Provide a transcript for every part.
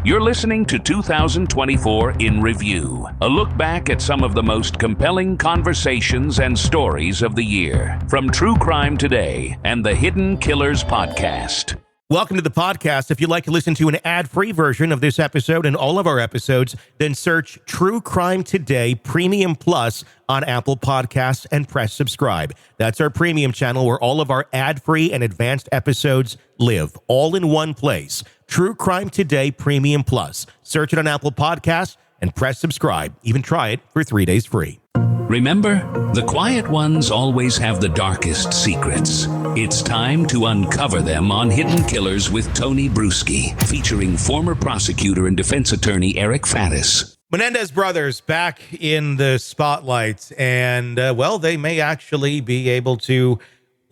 You're listening to 2024 in Review, a look back at some of the most compelling conversations and stories of the year from True Crime Today and the Hidden Killers podcast. Welcome to the podcast. If you'd like to listen to an ad-free version of this episode and all of our episodes, then search True Crime Today Premium Plus on Apple Podcasts and press subscribe. That's our premium channel where all of our ad-free and advanced episodes live, all in one place. True Crime Today Premium Plus. Search it on Apple Podcasts and press subscribe. Even try it for 3 days free. Remember, the quiet ones always have the darkest secrets. It's time to uncover them on Hidden Killers with Tony Brueski, featuring former prosecutor and defense attorney Eric Faddis. Menendez brothers back in the spotlight, and, they may actually be able to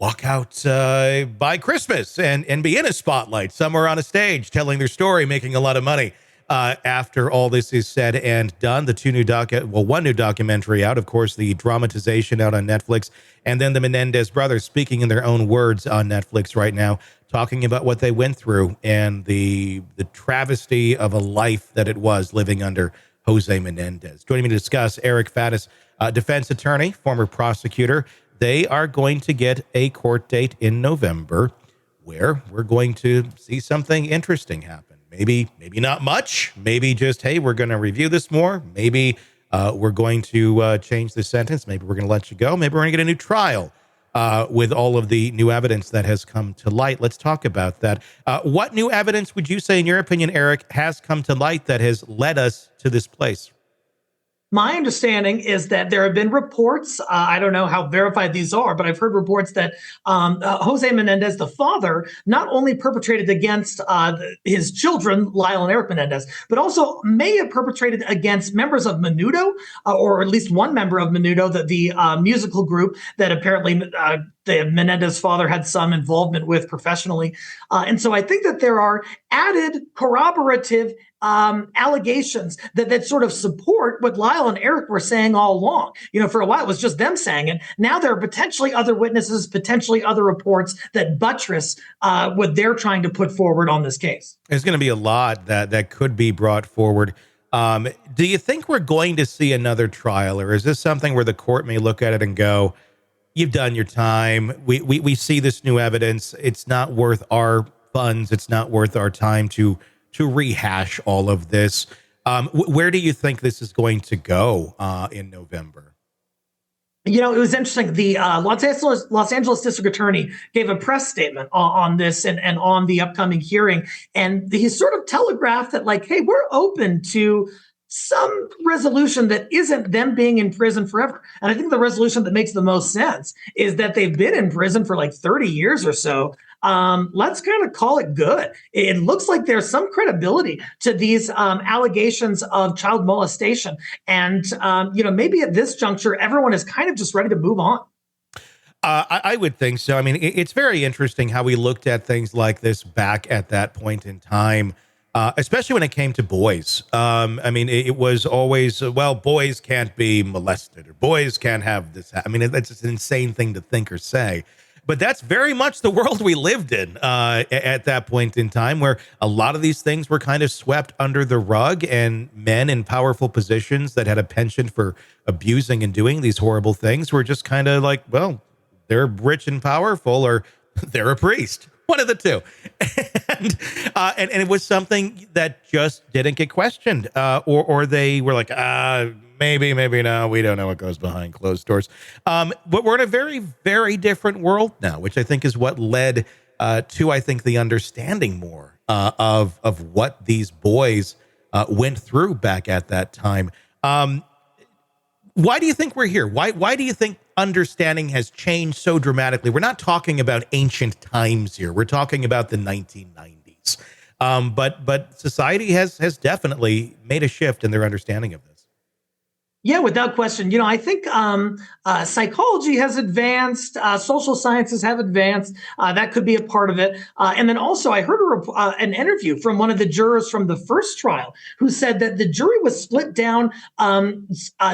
walk out by Christmas and be in a spotlight somewhere on a stage telling their story, making a lot of money. After all this is said and done, one new documentary out, of course, the dramatization out on Netflix, and then the Menendez brothers speaking in their own words on Netflix right now, talking about what they went through and the travesty of a life that it was living under Jose Menendez. Joining me to discuss, Eric Faddis, defense attorney, former prosecutor. They are going to get a court date in November where we're going to see something interesting happen. Maybe not much. Maybe just, hey, we're going to review this more. Maybe we're going to change the sentence. Maybe we're going to let you go. Maybe we're going to get a new trial with all of the new evidence that has come to light. Let's talk about that. What new evidence would you say, in your opinion, Eric, has come to light that has led us to this place? My understanding is that there have been reports, I don't know how verified these are, but I've heard reports that Jose Menendez, the father, not only perpetrated against his children, Lyle and Eric Menendez, but also may have perpetrated against members of Menudo, or at least one member of Menudo, the musical group that apparently the Menendez father had some involvement with professionally. And so I think that there are added corroborative allegations that sort of support what Lyle and Eric were saying all along. You know, for a while, it was just them saying it. Now there are potentially other witnesses, potentially other reports that buttress what they're trying to put forward on this case. There's going to be a lot that could be brought forward. Do you think we're going to see another trial, or is this something where the court may look at it and go, you've done your time. We see this new evidence. It's not worth our funds. It's not worth our time to rehash all of this. Where do you think this is going to go in November? You know, it was interesting. The Los Angeles district attorney gave a press statement on this and on the upcoming hearing. And he sort of telegraphed that, like, hey, we're open to some resolution that isn't them being in prison forever. And I think the resolution that makes the most sense is that they've been in prison for like 30 years or so. Let's kind of call it good. It looks like there's some credibility to these allegations of child molestation. And, maybe at this juncture, everyone is kind of just ready to move on. I would think so. I mean, it's very interesting how we looked at things like this back at that point in time. Especially when it came to boys. It was always, boys can't be molested or boys can't have this. I mean, that's just an insane thing to think or say. But that's very much the world we lived in at that point in time, where a lot of these things were kind of swept under the rug, and men in powerful positions that had a penchant for abusing and doing these horrible things were just kind of like, well, they're rich and powerful, or they're a priest. One of the two. And it was something that just didn't get questioned, or they were like, maybe no, we don't know what goes behind closed doors. But we're in a very, very different world now, which I think is what led to, I think, the understanding more of what these boys went through back at that time. Why do you think we're here? Why do you think understanding has changed so dramatically? We're not talking about ancient times here. We're talking about the 1990s. But society has definitely made a shift in their understanding of this. Yeah, without question. I think psychology has advanced, social sciences have advanced. That could be a part of it. And then also, I heard an interview from one of the jurors from the first trial who said that the jury was split down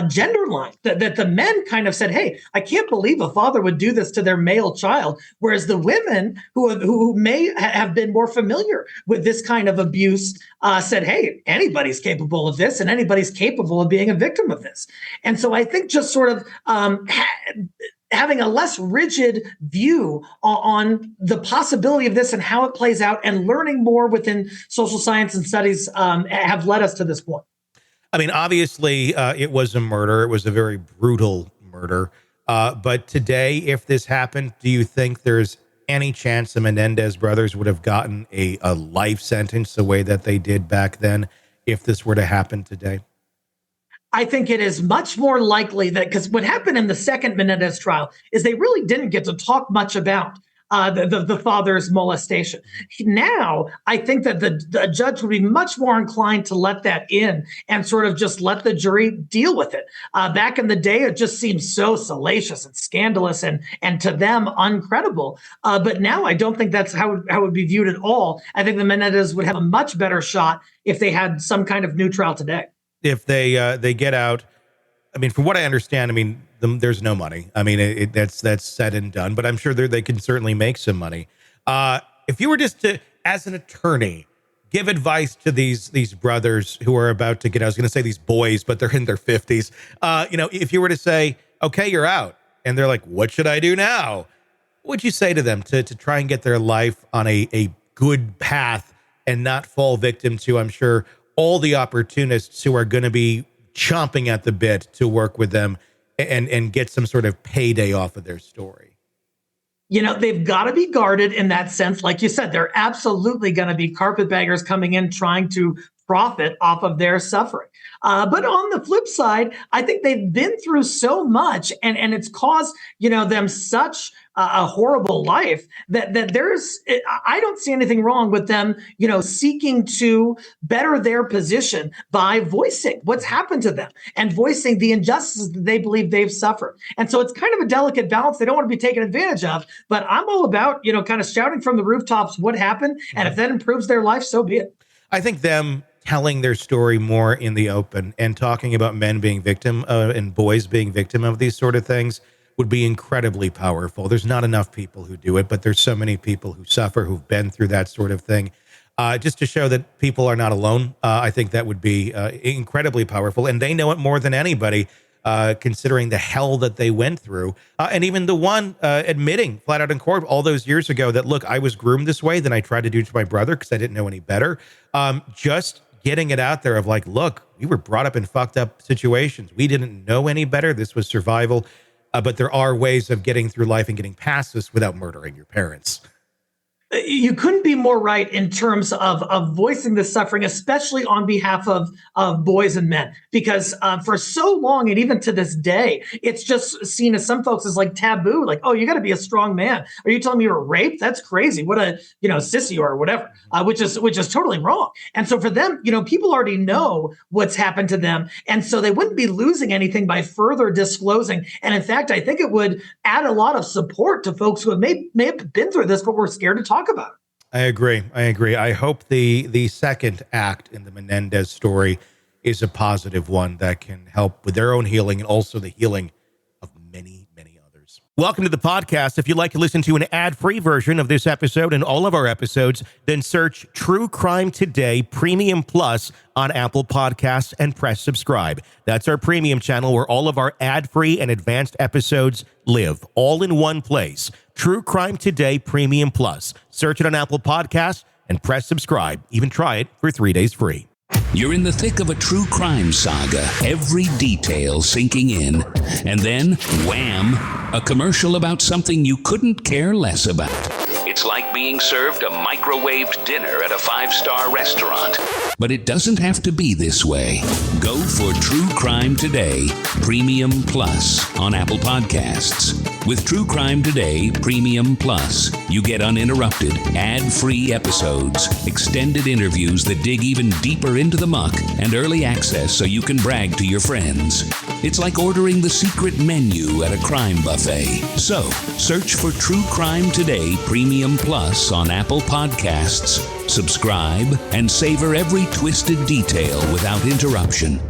gender lines, that the men kind of said, hey, I can't believe a father would do this to their male child, whereas the women who may have been more familiar with this kind of abuse said, hey, anybody's capable of this and anybody's capable of being a victim of this. And so I think just sort of having a less rigid view on the possibility of this and how it plays out and learning more within social science and studies have led us to this point. I mean, obviously, it was a murder. It was a very brutal murder. But today, if this happened, do you think there's any chance the Menendez brothers would have gotten a life sentence the way that they did back then if this were to happen today? I think it is much more likely that, because what happened in the second Menendez trial is they really didn't get to talk much about the father's molestation. Now, I think that the judge would be much more inclined to let that in and sort of just let the jury deal with it. Back in the day, it just seemed so salacious and scandalous and to them uncredible. But now I don't think that's how it would be viewed at all. I think the Menendez would have a much better shot if they had some kind of new trial today. If they get out, I mean, from what I understand, I mean, there's no money. I mean, that's said and done, but I'm sure they can certainly make some money. If you were just to, as an attorney, give advice to these brothers who are about to get out, I was going to say these boys, but they're in their 50s. If you were to say, okay, you're out, and they're like, what should I do now? What would you say to them to try and get their life on a good path and not fall victim to, I'm sure, all the opportunists who are going to be chomping at the bit to work with them and get some sort of payday off of their story? They've got to be guarded in that sense. Like you said, they're absolutely going to be carpetbaggers coming in trying to profit off of their suffering. But on the flip side, I think they've been through so much and it's caused, them such a horrible life that I don't see anything wrong with them, seeking to better their position by voicing what's happened to them and voicing the injustices that they believe they've suffered. And so it's kind of a delicate balance. They don't want to be taken advantage of, but I'm all about, kind of shouting from the rooftops what happened. And if that improves their life, so be it. I think them telling their story more in the open and talking about men being victim and boys being victim of these sort of things would be incredibly powerful. There's not enough people who do it, but there's so many people who suffer, who've been through that sort of thing. Just to show that people are not alone, I think that would be incredibly powerful. And they know it more than anybody, considering the hell that they went through. And even the one admitting flat out in court all those years ago that, look, I was groomed this way, then I tried to do it to my brother because I didn't know any better. Just getting it out there of like, look, we were brought up in fucked up situations. We didn't know any better. This was survival. But there are ways of getting through life and getting past this without murdering your parents. You couldn't be more right in terms of voicing the suffering, especially on behalf of boys and men, because for so long and even to this day, it's just seen as some folks as like taboo, like, oh, you got to be a strong man. Are you telling me you were raped? That's crazy. What a sissy you are or whatever, which is totally wrong. And so for them, people already know what's happened to them, and so they wouldn't be losing anything by further disclosing. And in fact, I think it would add a lot of support to folks who may have been through this, but were scared to talk about it. I agree. I hope the second act in the Menendez story is a positive one that can help with their own healing and also the healing of many, many others. Welcome to the podcast. If you'd like to listen to an ad-free version of this episode and all of our episodes, then search True Crime Today Premium Plus on Apple Podcasts and press subscribe. That's our premium channel where all of our ad-free and advanced episodes live, all in one place. True Crime Today Premium Plus. Search it on Apple Podcasts and press subscribe. Even try it for 3 days free. You're in the thick of a true crime saga, every detail sinking in, and then, wham, a commercial about something you couldn't care less about. It's like being served a microwaved dinner at a 5-star restaurant. But it doesn't have to be this way. Go for True Crime Today Premium Plus on Apple Podcasts. With True Crime Today Premium Plus, you get uninterrupted, ad-free episodes, extended interviews that dig even deeper into the muck, and early access so you can brag to your friends. It's like ordering the secret menu at a crime buffet. So, search for True Crime Today Premium Plus on Apple Podcasts, subscribe, and savor every twisted detail without interruption.